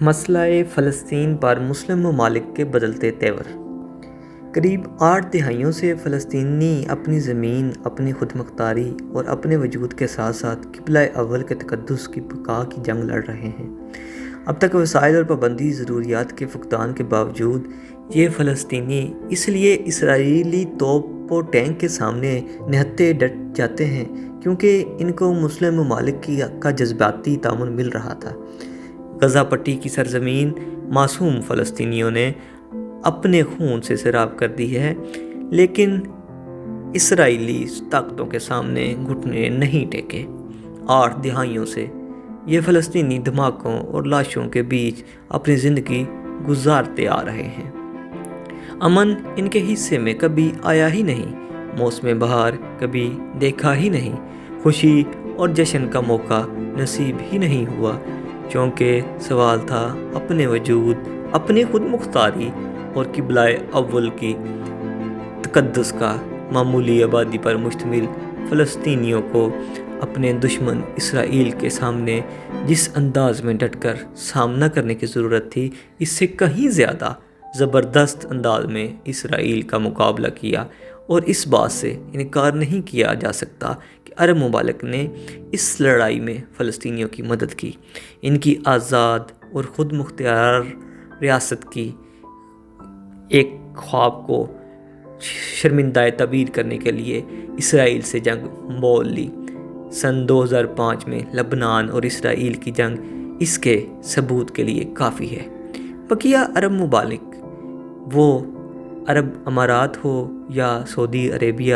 مسئلہ فلسطین پر مسلم ممالک کے بدلتے تیور۔ قریب 8 دہائیوں سے فلسطینی اپنی زمین، اپنی خود مختاری اور اپنے وجود کے ساتھ ساتھ قبلہ اول کے تقدس کی بقا کی جنگ لڑ رہے ہیں۔ اب تک وسائل اور پابندی ضروریات کے فقدان کے باوجود یہ فلسطینی اس لیے اسرائیلی توپ و ٹینک کے سامنے نہتے ڈٹ جاتے ہیں کیونکہ ان کو مسلم ممالک کا جذباتی تعاون مل رہا تھا۔ غزہ پٹی کی سرزمین معصوم فلسطینیوں نے اپنے خون سے سیراب کر دی ہے، لیکن اسرائیلی طاقتوں کے سامنے گھٹنے نہیں ٹیکے۔ 8 دہائیوں سے یہ فلسطینی دھماکوں اور لاشوں کے بیچ اپنی زندگی گزارتے آ رہے ہیں۔ امن ان کے حصے میں کبھی آیا ہی نہیں، موسم بہار کبھی دیکھا ہی نہیں، خوشی اور جشن کا موقع نصیب ہی نہیں ہوا، کیونکہ سوال تھا اپنے وجود، اپنی خود مختاری اور قبلہ اول کی تقدس کا۔ معمولی آبادی پر مشتمل فلسطینیوں کو اپنے دشمن اسرائیل کے سامنے جس انداز میں ڈٹ کر سامنا کرنے کی ضرورت تھی، اس سے کہیں زیادہ زبردست انداز میں اسرائیل کا مقابلہ کیا، اور اس بات سے انکار نہیں کیا جا سکتا کہ عرب ممالک نے اس لڑائی میں فلسطینیوں کی مدد کی۔ ان کی آزاد اور خود مختار ریاست کی ایک خواب کو شرمندہ تعبیر کرنے کے لیے اسرائیل سے جنگ مول لی۔ سن 2005 میں لبنان اور اسرائیل کی جنگ اس کے ثبوت کے لیے کافی ہے۔ بقیہ عرب ممالک، وہ عرب امارات ہو یا سعودی عربیہ،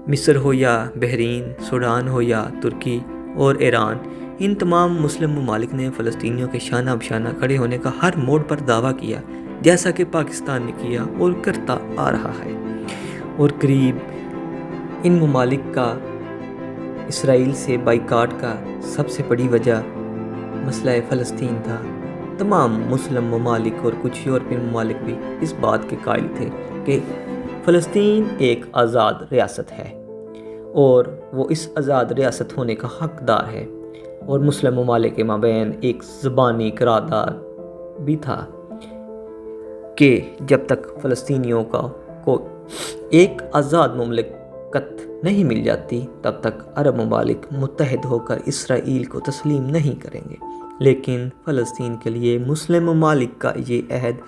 مصر ہو یا بحرین، سوڈان ہو یا ترکی اور ایران، ان تمام مسلم ممالک نے فلسطینیوں کے شانہ بشانہ کھڑے ہونے کا ہر موڑ پر دعویٰ کیا، جیسا کہ پاکستان نے کیا اور کرتا آ رہا ہے۔ اور قریب ان ممالک کا اسرائیل سے بائیکاٹ کا سب سے بڑی وجہ مسئلہ فلسطین تھا۔ تمام مسلم ممالک اور کچھ یورپین ممالک بھی اس بات کے قائل تھے کہ فلسطین ایک آزاد ریاست ہے اور وہ اس آزاد ریاست ہونے کا حقدار ہے، اور مسلم ممالک کے مابین ایک زبانی قرارداد بھی تھا کہ جب تک فلسطینیوں کو ایک آزاد مملکت نہیں مل جاتی، تب تک عرب ممالک متحد ہو کر اسرائیل کو تسلیم نہیں کریں گے۔ لیکن فلسطین کے لیے مسلم ممالک کا یہ عہد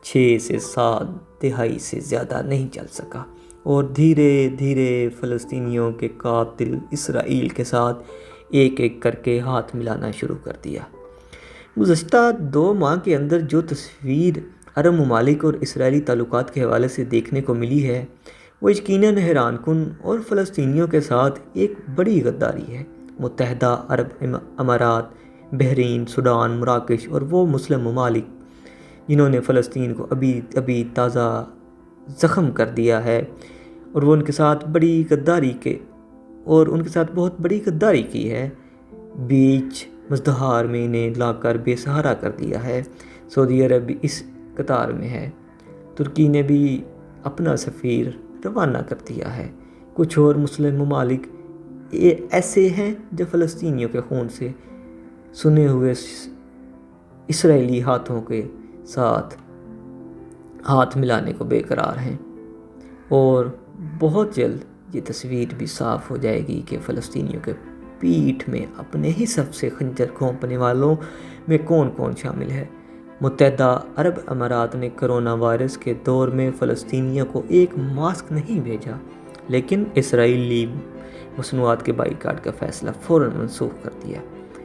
6 سے 7 دہائی سے زیادہ نہیں چل سکا، اور دھیرے دھیرے فلسطینیوں کے قاتل اسرائیل کے ساتھ ایک ایک کر کے ہاتھ ملانا شروع کر دیا۔ گزشتہ 2 ماہ کے اندر جو تصویر عرب ممالک اور اسرائیلی تعلقات کے حوالے سے دیکھنے کو ملی ہے، وہ یقیناً حیران کن اور فلسطینیوں کے ساتھ ایک بڑی غداری ہے۔ متحدہ عرب امارات، بحرین، سوڈان، مراکش اور وہ مسلم ممالک جنہوں نے فلسطین کو ابھی تازہ زخم کر دیا ہے، اور وہ ان کے ساتھ بہت بڑی غداری کی ہے، بیچ مزدہار میں انہیں لا کر بے سہارا کر دیا ہے۔ سعودی عرب اس قطار میں ہے، ترکی نے بھی اپنا سفیر روانہ کر دیا ہے۔ کچھ اور مسلم ممالک ایسے ہیں جو فلسطینیوں کے خون سے سنے ہوئے اسرائیلی ہاتھوں کے ساتھ ہاتھ ملانے کو بے قرار ہیں، اور بہت جلد یہ تصویر بھی صاف ہو جائے گی کہ فلسطینیوں کے پیٹھ میں اپنے ہی صف سے خنجر گھونپنے والوں میں کون کون شامل ہے۔ متحدہ عرب امارات نے کرونا وائرس کے دور میں فلسطینیوں کو ایک ماسک نہیں بھیجا، لیکن اسرائیلی مصنوعات کے بائیکاٹ کا فیصلہ فوراً منسوخ کر دیا،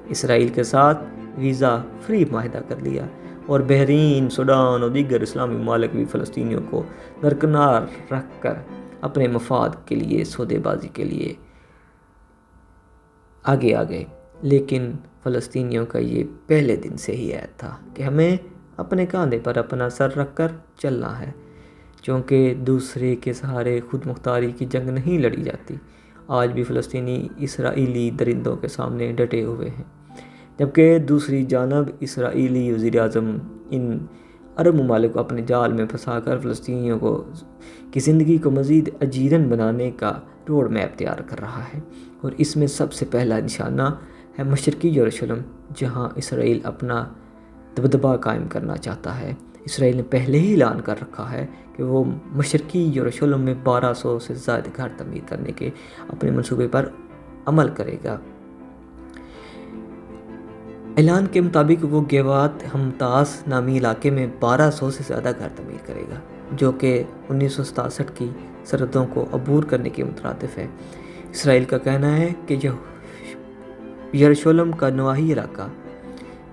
اسرائیل کے ساتھ ویزا فری معاہدہ کر لیا، اور بحرین، سوڈان اور دیگر اسلامی ممالک بھی فلسطینیوں کو درکنار رکھ کر اپنے مفاد کے لیے سودے بازی کے لیے آگے آ گئے۔ لیکن فلسطینیوں کا یہ پہلے دن سے ہی عہد تھا کہ ہمیں اپنے کاندھے پر اپنا سر رکھ کر چلنا ہے، چونکہ دوسرے کے سہارے خود مختاری کی جنگ نہیں لڑی جاتی۔ آج بھی فلسطینی اسرائیلی درندوں کے سامنے ڈٹے ہوئے ہیں، جبکہ دوسری جانب اسرائیلی وزیر اعظم ان عرب ممالک کو اپنے جال میں پھنسا کر فلسطینیوں کی زندگی کو مزید اجیرن بنانے کا روڈ میپ تیار کر رہا ہے، اور اس میں سب سے پہلا نشانہ ہے مشرقی یروشلم، جہاں اسرائیل اپنا دبدبا قائم کرنا چاہتا ہے۔ اسرائیل نے پہلے ہی اعلان کر رکھا ہے کہ وہ مشرقی یروشلم میں 1200 سے زائد گھر تعمیر کرنے کے اپنے منصوبے پر عمل کرے گا۔ اعلان کے مطابق وہ گیوات ہمتاس نامی علاقے میں 1200 سے زیادہ گھر تعمیر کرے گا، جو کہ 1967 کی سرحدوں کو عبور کرنے کے مترادف ہے۔ اسرائیل کا کہنا ہے کہ یروشلم کا نواحی علاقہ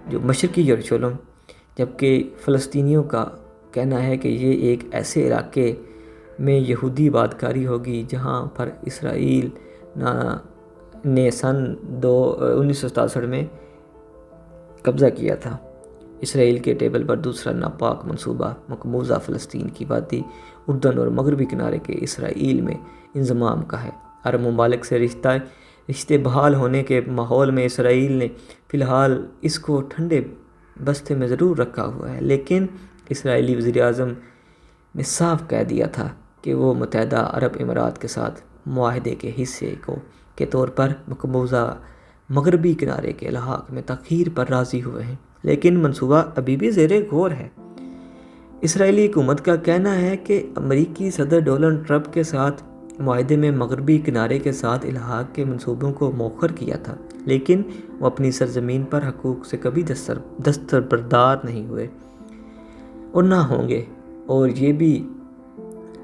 جو مشرقی یروشلم، جبکہ فلسطینیوں کا کہنا ہے کہ یہ ایک ایسے علاقے میں یہودی آبادکاری ہوگی جہاں پر اسرائیل نے سن 1967 میں قبضہ کیا تھا۔ اسرائیل کے ٹیبل پر دوسرا ناپاک منصوبہ مقبوضہ فلسطین کی وادی اردن اور مغربی کنارے کے اسرائیل میں انضمام کا ہے۔ عرب ممالک سے رشتے بحال ہونے کے ماحول میں اسرائیل نے فی الحال اس کو ٹھنڈے بستے میں ضرور رکھا ہوا ہے، لیکن اسرائیلی وزیر اعظم نے صاف کہہ دیا تھا کہ وہ متحدہ عرب امارات کے ساتھ معاہدے کے حصے کے طور پر مقبوضہ مغربی کنارے کے الحاق میں تاخیر پر راضی ہوئے ہیں، لیکن منصوبہ ابھی بھی زیر غور ہے۔ اسرائیلی حکومت کا کہنا ہے کہ امریکی صدر ڈونلڈ ٹرمپ کے ساتھ معاہدے میں مغربی کنارے کے ساتھ الحاق کے منصوبوں کو مؤخر کیا تھا، لیکن وہ اپنی سرزمین پر حقوق سے کبھی دستبردار نہیں ہوئے اور نہ ہوں گے، اور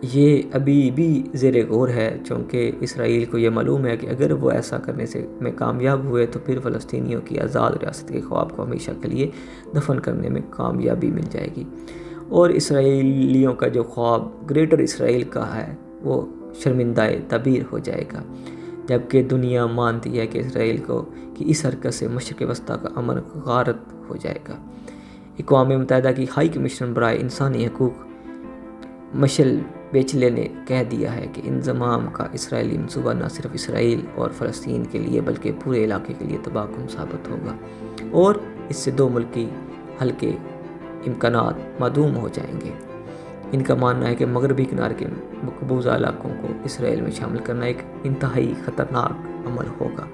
یہ ابھی بھی زیر غور ہے، چونکہ اسرائیل کو یہ معلوم ہے کہ اگر وہ ایسا کرنے میں کامیاب ہوئے تو پھر فلسطینیوں کی آزاد ریاست کے خواب کو ہمیشہ کے لیے دفن کرنے میں کامیابی مل جائے گی، اور اسرائیلیوں کا جو خواب گریٹر اسرائیل کا ہے وہ شرمندہ تعبیر ہو جائے گا، جبکہ دنیا مانتی ہے کہ اسرائیل کی اس حرکت سے مشرق وسطیٰ کا امن غارت ہو جائے گا۔ اقوام متحدہ کی ہائی کمشنر برائے انسانی حقوق مشیل بیچلے نے کہہ دیا ہے کہ انضمام کا اسرائیلی منصوبہ نہ صرف اسرائیل اور فلسطین کے لیے بلکہ پورے علاقے کے لیے تباہ کن ثابت ہوگا، اور اس سے دو ملکی حل کے امکانات معدوم ہو جائیں گے۔ ان کا ماننا ہے کہ مغربی کنارے کے مقبوضہ علاقوں کو اسرائیل میں شامل کرنا ایک انتہائی خطرناک عمل ہوگا۔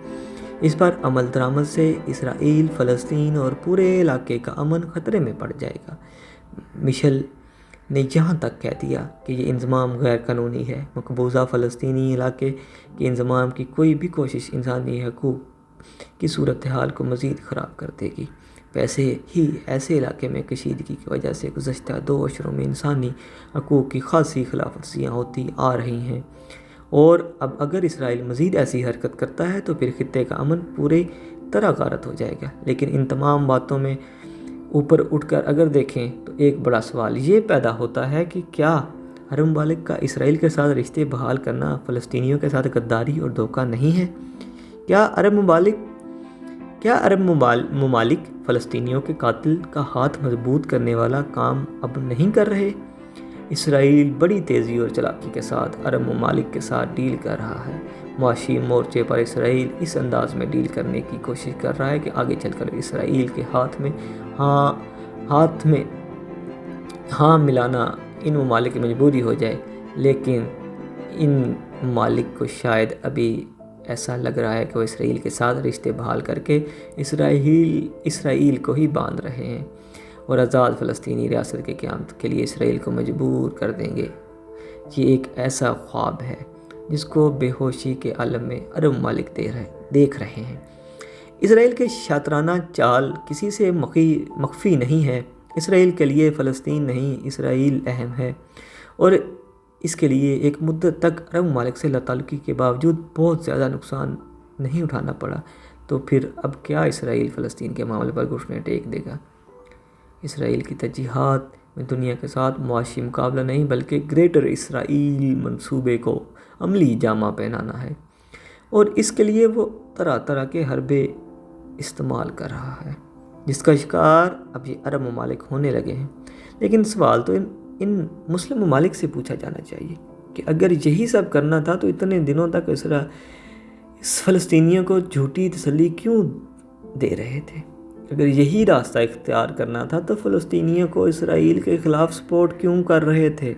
اس پر عمل درآمد سے اسرائیل، فلسطین اور پورے علاقے کا امن خطرے میں پڑ جائے گا۔ مشیل نے یہاں تک کہہ دیا کہ یہ انضمام غیر قانونی ہے۔ مقبوضہ فلسطینی علاقے کے انضمام کی کوئی بھی کوشش انسانی حقوق کی صورتحال کو مزید خراب کر دے گی۔ ویسے ہی ایسے علاقے میں کشیدگی کی وجہ سے گزشتہ 2 عشروں میں انسانی حقوق کی خاصی خلاف ورزیاں ہوتی آ رہی ہیں، اور اب اگر اسرائیل مزید ایسی حرکت کرتا ہے تو پھر خطے کا امن پوری طرح غارت ہو جائے گا۔ لیکن ان تمام باتوں میں اوپر اٹھ کر اگر دیکھیں تو ایک بڑا سوال یہ پیدا ہوتا ہے کہ کیا عرب ممالک کا اسرائیل کے ساتھ رشتے بحال کرنا فلسطینیوں کے ساتھ غداری اور دھوکہ نہیں ہے؟ کیا عرب ممالک فلسطینیوں کے قاتل کا ہاتھ مضبوط کرنے والا کام اب نہیں کر رہے؟ اسرائیل بڑی تیزی اور چالاکی کے ساتھ عرب ممالک کے ساتھ ڈیل کر رہا ہے۔ معاشی مورچے پر اسرائیل اس انداز میں ڈیل کرنے کی کوشش کر رہا ہے کہ آگے چل کر اسرائیل کے ہاتھ میں ہاں ملانا ان ممالک کی مجبوری ہو جائے، لیکن ان ممالک کو شاید ابھی ایسا لگ رہا ہے کہ وہ اسرائیل کے ساتھ رشتے بحال کر کے اسرائیل کو ہی باندھ رہے ہیں اور آزاد فلسطینی ریاست کے قیام کے لیے اسرائیل کو مجبور کر دیں گے۔ یہ ایک ایسا خواب ہے جس کو بے ہوشی کے عالم میں عرب ممالک دیکھ رہے ہیں۔ اسرائیل کے شاطرانہ چال کسی سے مخفی نہیں ہے۔ اسرائیل کے لیے فلسطین نہیں، اسرائیل اہم ہے، اور اس کے لیے ایک مدت تک عرب ممالک سے تعلقی کے باوجود بہت زیادہ نقصان نہیں اٹھانا پڑا، تو پھر اب کیا اسرائیل فلسطین کے معاملے پر گھٹنے ٹیک دے گا؟ اسرائیل کی ترجیحات میں دنیا کے ساتھ معاشی مقابلہ نہیں بلکہ گریٹر اسرائیل منصوبے کو عملی جامہ پہنانا ہے، اور اس کے لیے وہ طرح طرح کے حربے استعمال کر رہا ہے جس کا شکار اب یہ عرب ممالک ہونے لگے ہیں۔ لیکن سوال تو ان مسلم ممالک سے پوچھا جانا چاہیے کہ اگر یہی سب کرنا تھا تو اتنے دنوں تک اس فلسطینیوں کو جھوٹی تسلی کیوں دے رہے تھے؟ اگر یہی راستہ اختیار کرنا تھا تو فلسطینیوں کو اسرائیل کے خلاف سپورٹ کیوں کر رہے تھے؟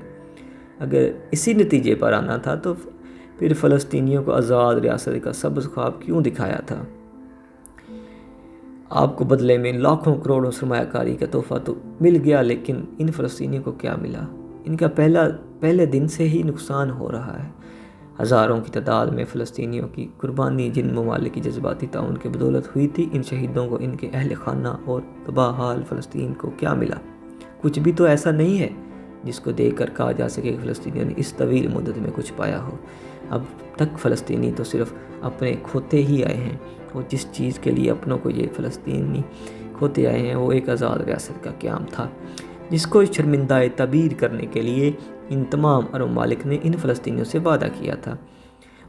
اگر اسی نتیجے پر آنا تھا تو پھر فلسطینیوں کو آزاد ریاست کا سبز خواب کیوں دکھایا تھا؟ آپ کو بدلے میں لاکھوں کروڑوں سرمایہ کاری کا تحفہ تو مل گیا، لیکن ان فلسطینیوں کو کیا ملا؟ ان کا پہلے دن سے ہی نقصان ہو رہا ہے۔ ہزاروں کی تعداد میں فلسطینیوں کی قربانی جن ممالک کی جذباتی تعاون کی بدولت ہوئی تھی، ان شہیدوں کو، ان کے اہل خانہ اور تباہ حال فلسطین کو کیا ملا؟ کچھ بھی تو ایسا نہیں ہے جس کو دیکھ کر کہا جا سکے کہ فلسطینیوں نے اس طویل مدت میں کچھ پایا ہو۔ اب تک فلسطینی تو صرف اپنے کھوتے ہی آئے ہیں، اور جس چیز کے لیے اپنوں کو یہ فلسطینی کھوتے آئے ہیں وہ ایک آزاد ریاست کا قیام تھا، جس کو شرمندہ تعبیر کرنے کے لیے ان تمام عرب ممالک نے ان فلسطینیوں سے وعدہ کیا تھا۔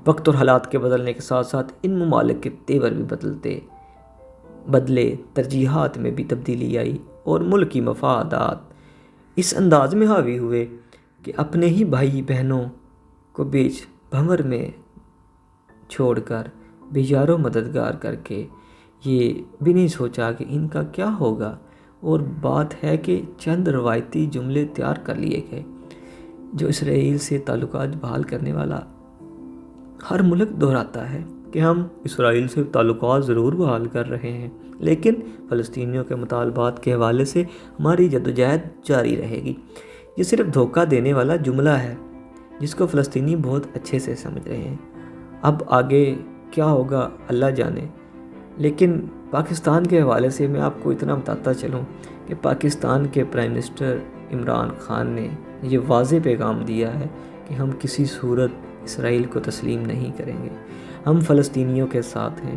وقت اور حالات کے بدلنے کے ساتھ ساتھ ان ممالک کے تیور بھی بدلے، ترجیحات میں بھی تبدیلی آئی، اور ملکی مفادات اس انداز میں حاوی ہوئے کہ اپنے ہی بھائی بہنوں کو بیچ بھنور میں چھوڑ کر بے یار و مددگار کر کے یہ بھی نہیں سوچا کہ ان کا کیا ہوگا۔ اور بات ہے کہ چند روایتی جملے تیار کر لیے گئے جو اسرائیل سے تعلقات بحال کرنے والا ہر ملک دہراتا ہے کہ ہم اسرائیل سے تعلقات ضرور بحال کر رہے ہیں، لیکن فلسطینیوں کے مطالبات کے حوالے سے ہماری جدوجہد جاری رہے گی۔ یہ صرف دھوکہ دینے والا جملہ ہے جس کو فلسطینی بہت اچھے سے سمجھ رہے ہیں۔ اب آگے کیا ہوگا اللہ جانے، لیکن پاکستان کے حوالے سے میں آپ کو اتنا بتاتا چلوں کہ پاکستان کے پرائم منسٹر عمران خان نے یہ واضح پیغام دیا ہے کہ ہم کسی صورت اسرائیل کو تسلیم نہیں کریں گے، ہم فلسطینیوں کے ساتھ ہیں۔